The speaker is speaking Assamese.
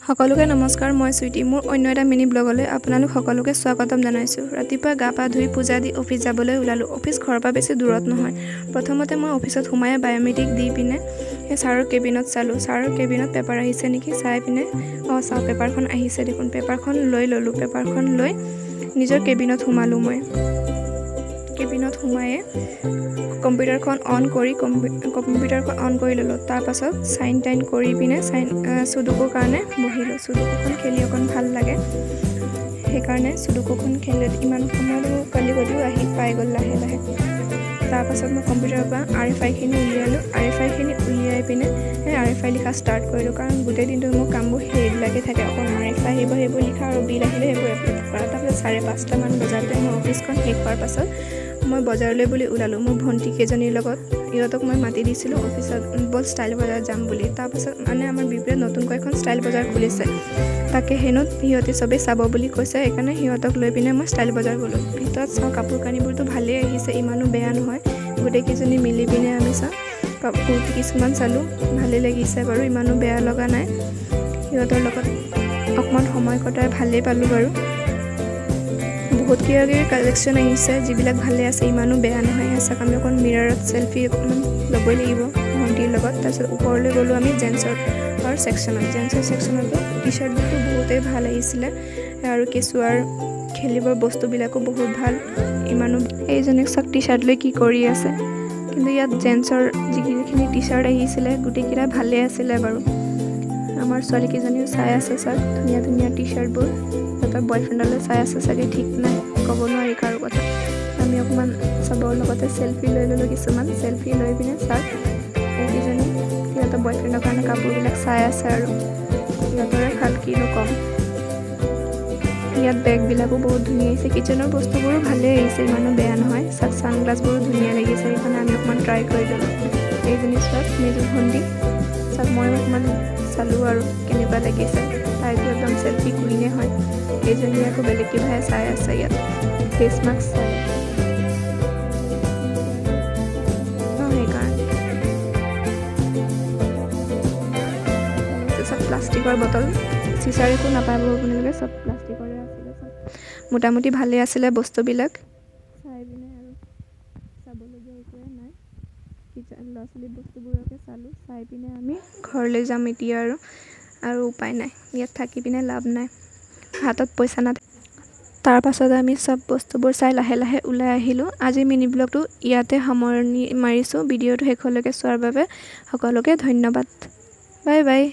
সকলোকে নমস্কাৰ, মই সুইটি। মোৰ অন্য এটা মিনি ব্লগলৈ আপোনালোক সকলোকে স্বাগতম জনাইছোঁ। ৰাতিপুৱা গা পা ধুই পূজা দি অফিচ যাবলৈ ওলালোঁ। অফিচ ঘৰৰ পৰা বেছি দূৰত নহয়। প্ৰথমতে মই অফিচত সোমাই বায়'মেট্ৰিক দি পিনে সেই ছাৰৰ কেবিনত চালোঁ। ছাৰৰ কেবিনত পেপাৰ আহিছে নেকি চাই পিনে চাওঁ পেপাৰখন আহিছে দেখোন। পেপাৰখন লৈ ল'লোঁ। পেপাৰখন লৈ নিজৰ কেবিনত সোমালোঁ। মই কেবিনত সোমায়ে কম্পিউটাৰখন অন কৰি ল'লোঁ। তাৰপাছত চাইন টাইন কৰি পিনে চুডুকুৰ কাৰণে বহিলোঁ। চুডুকুখন খেলি অকণ ভাল লাগে, সেইকাৰণে চুডুকুখন খেলি ইমান সময়ত কালি আহি পাই গ'ল লাহে লাহে। তাৰপাছত মই কম্পিউটাৰৰ পৰা RFI খিনি উলিয়ালোঁ। RFI খিনি উলিয়াই পিনে সেই RFI লিখা ষ্টাৰ্ট কৰিলোঁ, কাৰণ গোটেই দিনটো মোৰ কামবোৰ সেইবিলাকেই থাকে। অকণ RFI আহিব, সেইবোৰ লিখা আৰু বিল আহিলে সেইবোৰ এপ্লাই কৰা। তাৰপিছত 5:30মান বজাতে মই অফিচখন শেষ হোৱাৰ পাছত মই বজাৰলৈ বুলি ওলালোঁ। মোৰ ভণ্টি কেইজনীৰ লগত ইহঁতক মই মাতি দিছিলোঁ অফিচত বল ষ্টাইল বজাৰ যাম বুলি। তাৰপাছত মানে আমাৰ বিপৰীত নতুনকৈ এখন ষ্টাইল বজাৰ খুলিছে, তাকে হেনোত সিহঁতে চবেই চাব বুলি কৈছে। সেইকাৰণে সিহঁতক লৈ পিনে মই ষ্টাইল বজাৰ গ'লোঁ। ভিতৰত চাওঁ কাপোৰ কানিবোৰতো ভালেই আহিছে, ইমানো বেয়া নহয়। গোটেইকেইজনী মিলি পিনে আমি চাওঁ কুৰ্তি কিছুমান চালোঁ, ভালেই লাগিছে বাৰু, ইমানো বেয়া লগা নাই। সিহঁতৰ লগত অকণমান সময় কটাই ভালেই পালোঁ বাৰু। বহুত কিবা কালেকশ্যন আহিছে, যিবিলাক ভালে আছে, ইমানো বেয়া নহয়। চাওক আমি অকণ মিৰাৰত চেল্ফি অকণমান ল'বই লাগিব ভণ্টিৰ লগত। তাৰপিছত ওপৰলৈ গ'লোঁ আমি জেন্সৰ ছেকশ্যনত। জেন্সৰ ছেকশ্যনতো টি চাৰ্টবোৰতো বহুতেই ভাল আহিছিলে, আৰু কেঁচুৱাৰ খেলিবৰ বস্তুবিলাকো বহুত ভাল। ইমানো এইজনীক চাওক টি চাৰ্ট লৈ কি কৰি আছে। কিন্তু ইয়াত জেন্সৰ যিখিনি টি চাৰ্ট আহিছিলে গোটেইকেইটা ভালেই আছিলে বাৰু। আমাৰ ছোৱালীকেইজনীও চাই আছে চাওক ধুনীয়া ধুনীয়া টি চাৰ্টবোৰ। সিহঁতৰ বয়ফ্ৰেণ্ডলৈ চাই আছে চাগে, ঠিক নাই, ক'ব নোৱাৰি কাৰো কথা। আমি অকণমান চবৰ লগতে চেল্ফি লৈ ল'লোঁ কিছুমান। চেল্ফি লৈ পিনে চাওক এইকেইজনী সিহঁতৰ বয়ফ্ৰেণ্ডৰ কাৰণে কাপোৰবিলাক চাই আছে, আৰু সিহঁতৰে ভাল, কিনো ক'ম। ইয়াত বেগবিলাকো বহুত ধুনীয়া আহিছে। কিচেনৰ বস্তুবোৰো ভালেই আহিছে, ইমানো বেয়া নহয়। চাওক ছানগ্লাছবোৰো ধুনীয়া লাগিছে, সেইকাৰণে আমি অকণমান ট্ৰাই কৰি ল'লোঁ। এইজনী চাওক মেজৰ ভণ্টি চাওক, মই অকণমান চালোঁ আৰু কেনেকুৱা লাগিছে। তাইতো একদম চেল্ফি কুইনে হয়। এইজনী আকৌ বেলেগ কিবাহে চাই আছে ইয়াত, ফেচ মাস্ক চাই। সেইকাৰণে চব প্লাষ্টিকৰ বটল, চিচাৰ একো নাপাব আপোনালোকে, চব প্লাষ্টিকৰে আছিলে। চব মোটামুটি ভালেই আছিলে বস্তুবিলাক। চাই পিনে আৰু চাবলগীয়া একোৱে নাই। ল'ৰা ছোৱালী বস্তুবোৰকে চালোঁ। চাই পিনে আমি ঘৰলৈ যাম এতিয়া, আৰু উপায় নাই, ইয়াত থাকি পিনে লাভ নাই, হাতত পইচা নাথাকে। তাৰপাছত আমি চব বস্তুবোৰ চাই লাহে লাহে ওলাই আহিলোঁ। আজি মিনি ব্লগটো ইয়াতে সামৰণি মাৰিছোঁ। ভিডিঅ'টো শেষলৈকে চোৱাৰ বাবে সকলোকে ধন্যবাদ। Bye bye.